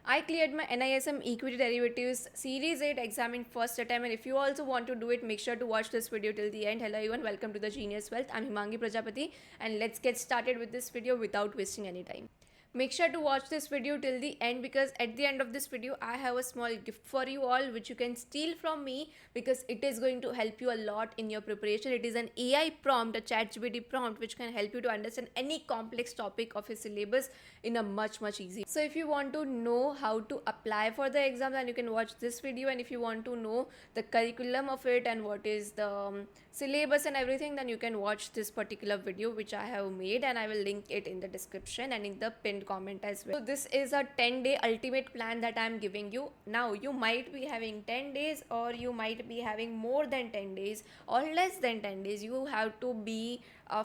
I cleared my NISM Equity Derivatives Series 8 exam in first attempt, and if you also want to do it, make sure to watch this video till the end. Hello everyone, welcome to the Genius Wealth. I'm Himangi Prajapati, and let's get started with this video without wasting any time. Make sure to watch this video till the end, because at the end of this video I have a small gift for you all which you can steal from me, because it is going to help you a lot in your preparation. It is an AI prompt, a ChatGPT prompt, which can help you to understand any complex topic of a syllabus in a much easy. So if you want to know how to apply for the exam, then you can watch this video, and if you want to know the curriculum of it and what is the syllabus and everything, then you can watch this particular video which I have made, and I will link it in the description and in the pinned comment as well. So this is a 10-day ultimate plan that I am giving you. Now you might be having 10 days, or you might be having more than 10 days or less than 10 days. You have to be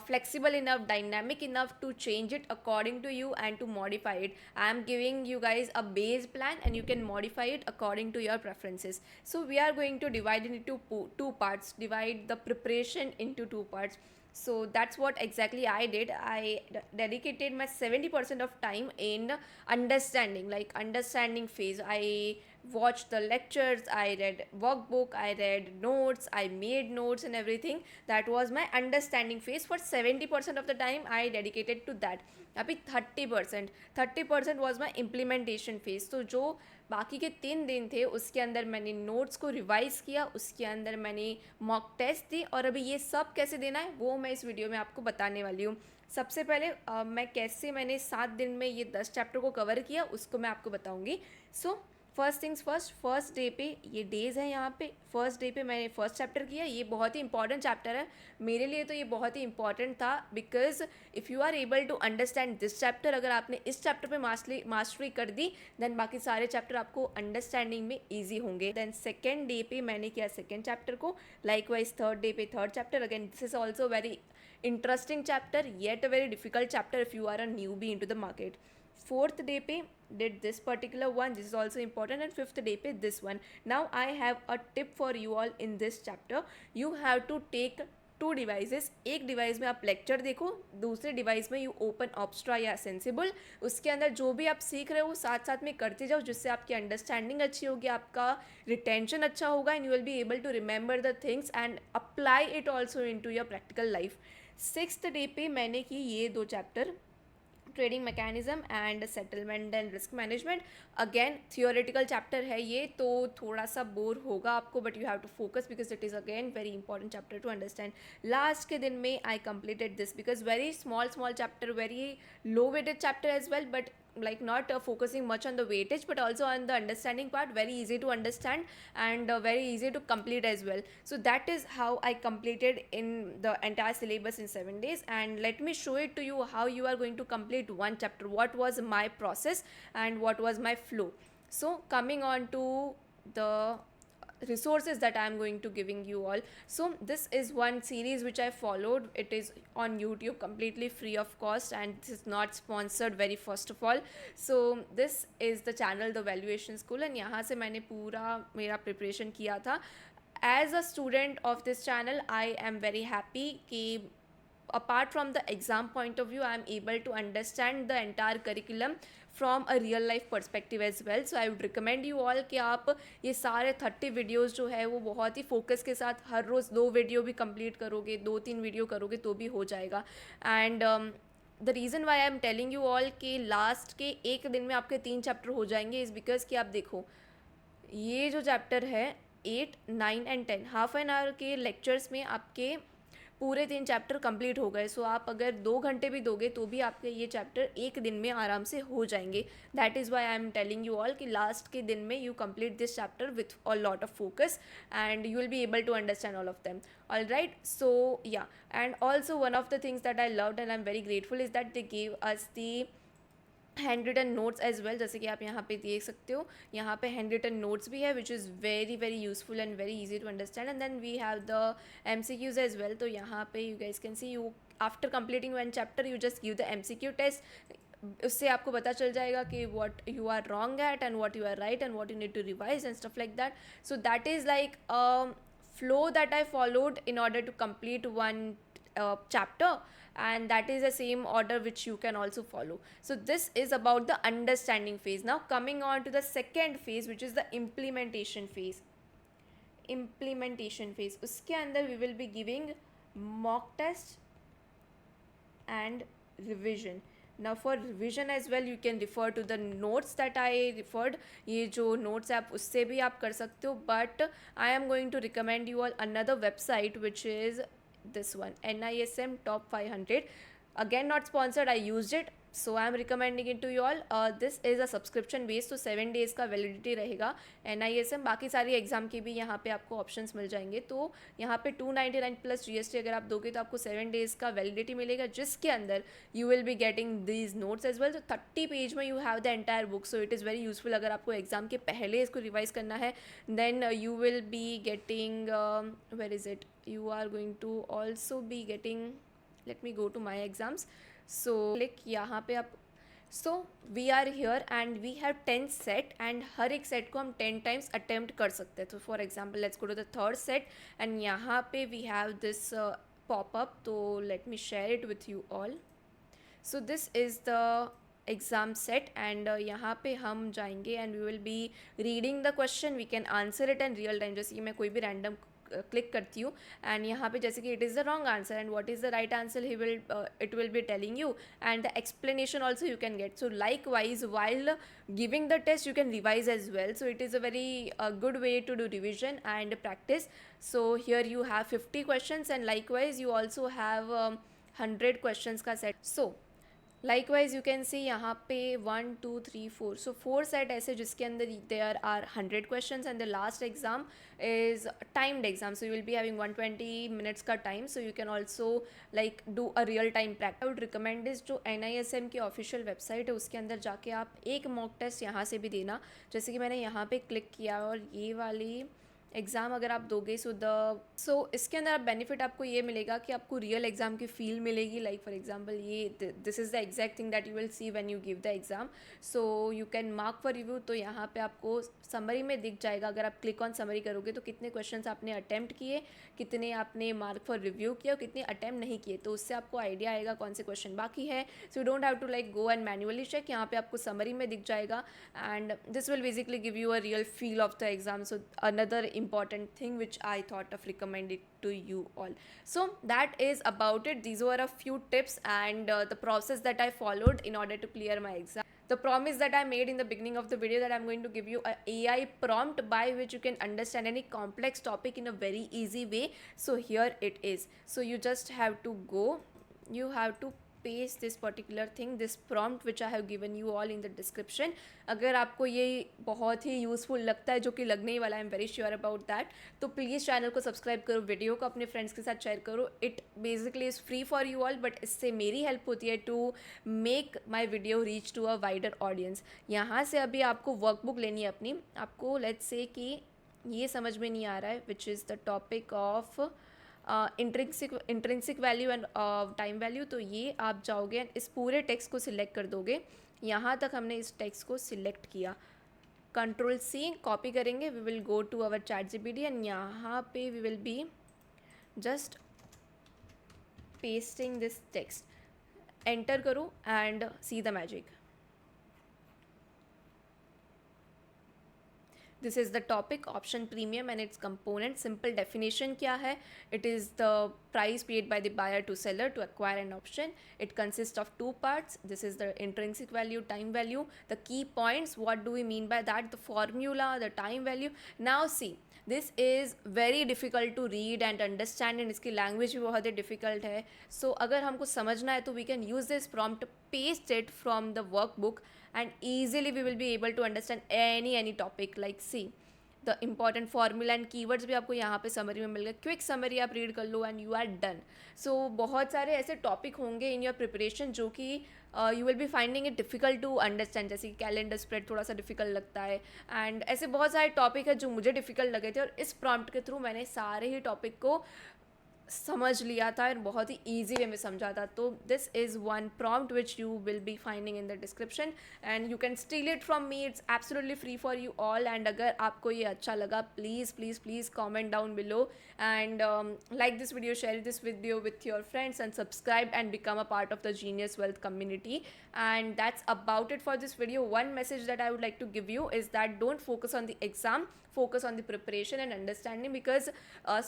flexible enough, dynamic enough to change it according to you and to modify it. I am giving you guys a base plan, and you can modify it according to your preferences. So we are going to divide it into two parts, divide the preparation into two parts. So that's what exactly I did. I dedicated my 70% of time in understanding, like understanding phase. I watched the lectures, I read workbook, I read notes, I made notes and everything. That was my understanding phase. For 70% of the time I dedicated to that. अभी 30% was my implementation phase. तो जो बाकी के 3 दिन थे उसके अंदर मैंने नोट्स को रिवाइज़ किया, उसके अंदर मैंने मॉक टेस्ट दी, और अभी ये सब कैसे देना है वो मैं इस वीडियो में आपको बताने वाली हूँ. सबसे पहले मैंने 7 दिन में ये 10 चैप्टर को कवर किया, उसको मैं आपको बताऊँगी. So first things first, first day पे ये डेज़ हैं. यहाँ पे फर्स्ट डे पे मैंने फर्स्ट चैप्टर किया. ये बहुत ही इंपॉर्टेंट चैप्टर है मेरे लिए, तो ये बहुत ही इंपॉर्टेंट था, because if you are able to understand this chapter, अगर आपने इस चैप्टर पे मास्टरी कर दी, देन बाकी सारे चैप्टर आपको अंडरस्टैंडिंग में ईजी होंगे. देन सेकेंड डे पे मैंने किया सेकेंड चैप्टर को. लाइकवाइज थर्ड डे पे third chapter. Again this is also very interesting chapter, yet a very difficult chapter if you are a newbie into the market. Fourth day पे did this particular one, this is also important, and fifth day पे this one. Now I have a tip for you all in this chapter. You have to take two devices. एक device में आप lecture देखो, दूसरे device में you open ऑब्स्ट्रा या sensible. उसके अंदर जो भी आप सीख रहे हो साथ साथ में करते जाओ, जिससे आपकी अंडरस्टैंडिंग अच्छी होगी, आपका रिटेंशन अच्छा होगा, and you will be able to remember the things and apply it also in to your practical life. Sixth day पे मैंने की ये 2 chapter, trading mechanism and settlement and risk management. Again theoretical chapter है ये, तो थोड़ा सा bore होगा आपको, but you have to focus because it is again very important chapter to understand. Last के दिन में I completed this because very small chapter, very low weighted chapter as well, but like not focusing much on the weightage but also on the understanding part. Very easy to understand and very easy to complete as well. So that is how I completed in the entire syllabus in 7 days, and let me show it to you how you are going to complete one chapter, what was my process and what was my flow. So coming on to the resources that I am going to giving you all. So this is one series which I followed. It is on YouTube, completely free of cost, and this is not sponsored very first of all. So this is the channel The Valuation School, and यहाँ से मैंने पूरा मेरा preparation किया था. As a student of this channel, I am very happy कि apart from the exam point of view, I am able to understand the entire curriculum from a real life perspective as well. So I would recommend you all कि आप ये सारे 30 videos जो है वो बहुत ही focus के साथ हर रोज़ 2 वीडियो भी कंप्लीट करोगे, 2-3 वीडियो करोगे तो भी हो जाएगा. And the reason why I am telling you all कि लास्ट के एक दिन में आपके 3 चैप्टर हो जाएंगे इज़ बिकॉज कि आप देखो ये जो चैप्टर है 8, 9 एंड 10 हाफ एन आवर के लेक्चर्स में आपके पूरे 3 चैप्टर कंप्लीट हो गए. सो आप अगर 2 घंटे भी दोगे तो भी आपके ये चैप्टर एक दिन में आराम से हो जाएंगे. That is why I am telling you all कि लास्ट के दिन में you complete this chapter with a lot of focus and you will be able to understand all of them. All right, so yeah, and also one of the things that I loved and I am very grateful is that they give us the handwritten notes as well. जैसे कि आप यहाँ पे देख सकते हो, यहाँ पे हैंड रिटन नोट्स भी है which is very very useful and very easy to understand. And then we have the MCQs as well. तो यहाँ पे you guys can see, you after completing one chapter you just give the MCQ test. उससे आपको पता चल जाएगा कि what you are wrong at and what you are right and what you need to revise and stuff like that. So that is like a flow that I followed in order to complete one chapter, and that is the same order which you can also follow. So this is about the understanding phase. Now coming on to the second phase, which is the implementation phase. उसके अंदर we will be giving mock test and revision. Now for revision as well, you can refer to the notes that I referred. ये जो notes आप उससे भी आप कर सकते हो, but I am going to recommend you all another website which is this one, NISM Top 500. Again, not sponsored, I used it, so I am recommending it to you all. This is a subscription based, तो 7 days का validity रहेगा NISM. बाकी सारी exam की भी यहाँ पे आपको ऑप्शंस मिल जाएंगे. तो यहाँ पे 299 प्लस GST अगर आप दोगे तो आपको 7 डेज का वैलिडिटी मिलेगा, जिसके अंदर you will be getting these notes as well. तो 30 पेज में you have the entire book, so it is very useful. अगर आपको एग्जाम के पहले इसको रिवाइज करना है, then you will be getting, where is it, you are going to also be getting, let me go to my exams. So click यहाँ पे आप, so we are here and we have 10 set and हर एक set को हम 10 times attempt कर सकते हैं. तो for example let's go to the third set and यहाँ पे we have this pop up. तो let me share it with you all. So this is the exam set and यहाँ पे हम जाएंगे and we will be reading the question. We can answer it and real time. जैसे कि मैं कोई भी रैंडम क्लिक करती हूँ एंड यहाँ पे जैसे कि it is the wrong answer and what is the right answer, he will it will be telling you and the explanation also you can get. So likewise while giving the test you can revise as well. So it is a very good way to do revision and practice. So here you have 50 questions and likewise you also have 100 questions का set. So likewise you can see यहाँ पे 1 2 3 4, सो 4 set ऐसे जिसके अंदर there are 100 question and the last exam is timed exam. So you will be having 120 minutes का time. So you can also like do a real time practice. I would recommend इस जो NISM की official website है उसके अंदर जाके आप एक मॉक टेस्ट यहाँ से भी देना. जैसे कि मैंने यहाँ पे क्लिक किया और ये वाली एग्ज़ाम अगर आप दोगे सो इसके अंदर आप बेनिफिट आपको ये मिलेगा कि आपको रियल एग्ज़ाम की फील मिलेगी. लाइक फॉर एग्जांपल ये this is the exact thing that you will see when you give the exam. So you can mark for review. तो यहाँ पे आपको समरी में दिख जाएगा. अगर आप क्लिक ऑन समरी करोगे तो कितने क्वेश्चंस आपने अटैम्प्ट किए, कितने आपने मार्क फॉर रिव्यू किया और कितने अटैम्प्ट नहीं किए. तो उससे आपको आइडिया आएगा कौन से क्वेश्चन बाकी है. So you don't have to like go and manually check. यहाँ पे आपको समरी में दिख जाएगा and this will basically give you a real feel of the exam. So another important thing which I thought of recommending to you all. So that is about it. These were a few tips and the process that I followed in order to clear my exam. The promise that I made in the beginning of the video that I'm going to give you a AI prompt by which you can understand any complex topic in a very easy way. So here it is. So you just have to go, you have to paste this particular thing, this prompt which I have given you all in the description. अगर आपको ये बहुत ही useful लगता है, जो कि लगने ही वाला है, I am very sure about that, तो प्लीज़ चैनल को सब्सक्राइब करो, वीडियो को अपने फ्रेंड्स के साथ शेयर करो. It basically is free for you all, but इससे मेरी हेल्प होती है to make my video reach to a wider audience. यहाँ से अभी आपको वर्कबुक लेनी है अपनी. आपको लेट्स से कि ये समझ में नहीं आ रहा है which is the topic of intrinsic value and time value. तो ये आप जाओगे एंड इस पूरे टेक्स्ट को सिलेक्ट कर दोगे. यहाँ तक हमने इस टेक्स्ट को सिलेक्ट किया. Ctrl+C कॉपी करेंगे. We will go to our ChatGPT and यहाँ पे we will be just pasting this text. Enter करो and see the magic. This is the topic option premium and its component. Simple definition क्या है? It is the price paid by the buyer to seller to acquire an option. It consists of two parts. This is the intrinsic value, time value. The key points, what do we mean by that? The formula, the time value. Now see, this is very difficult to read and understand and इसकी language भी बहुत ही difficult है. So अगर हमको समझना है तो we can use this prompt, paste it from the workbook and easily we will be able to understand any topic. Like see, the important formula and keywords भी आपको यहाँ पे समरी में मिल गए. क्विक समरी आप रीड कर लो and you are done. सो बहुत सारे ऐसे टॉपिक होंगे इन योर प्रिपरेशन जो कि you will be finding it difficult to understand. जैसे कि कैलेंडर स्प्रेड थोड़ा सा डिफ़िकल्ट लगता है एंड ऐसे बहुत सारे टॉपिक है जो मुझे डिफ़िकल्ट लगे थे और इस प्रॉम्प्ट के थ्रू मैंने सारे ही टॉपिक को समझ लिया था और बहुत ही ईजी वे में समझा था. तो this is one prompt which you will be finding in the description and you can still it from me. It's absolutely free for you all. And अगर आपको ये अच्छा लगा, please please please comment down below and like this video, share this video with your friends and subscribe and become a part of the Genius Wealth community. And that's about it for this video. One message that I would like to give you is that don't focus on the exam, focus on the preparation and understanding, because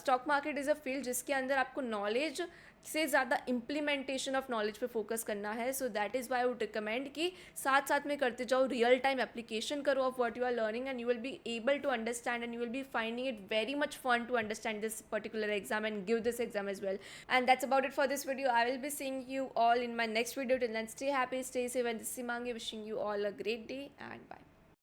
stock market is a field जिसके अंदर आपको knowledge से ज़्यादा implementation of knowledge पे focus करना है. So that is why I would recommend कि साथ साथ में करते जाओ, रियल टाइम एप्लीकेशन करो of what you are learning and you will be able to understand and you will be finding it very much fun to understand this particular exam and give this exam as well. And that's about it for this video. I will be seeing you all in my next video. Till then, stay happy, stay safe, and this is Himangi wishing you all a great day and bye.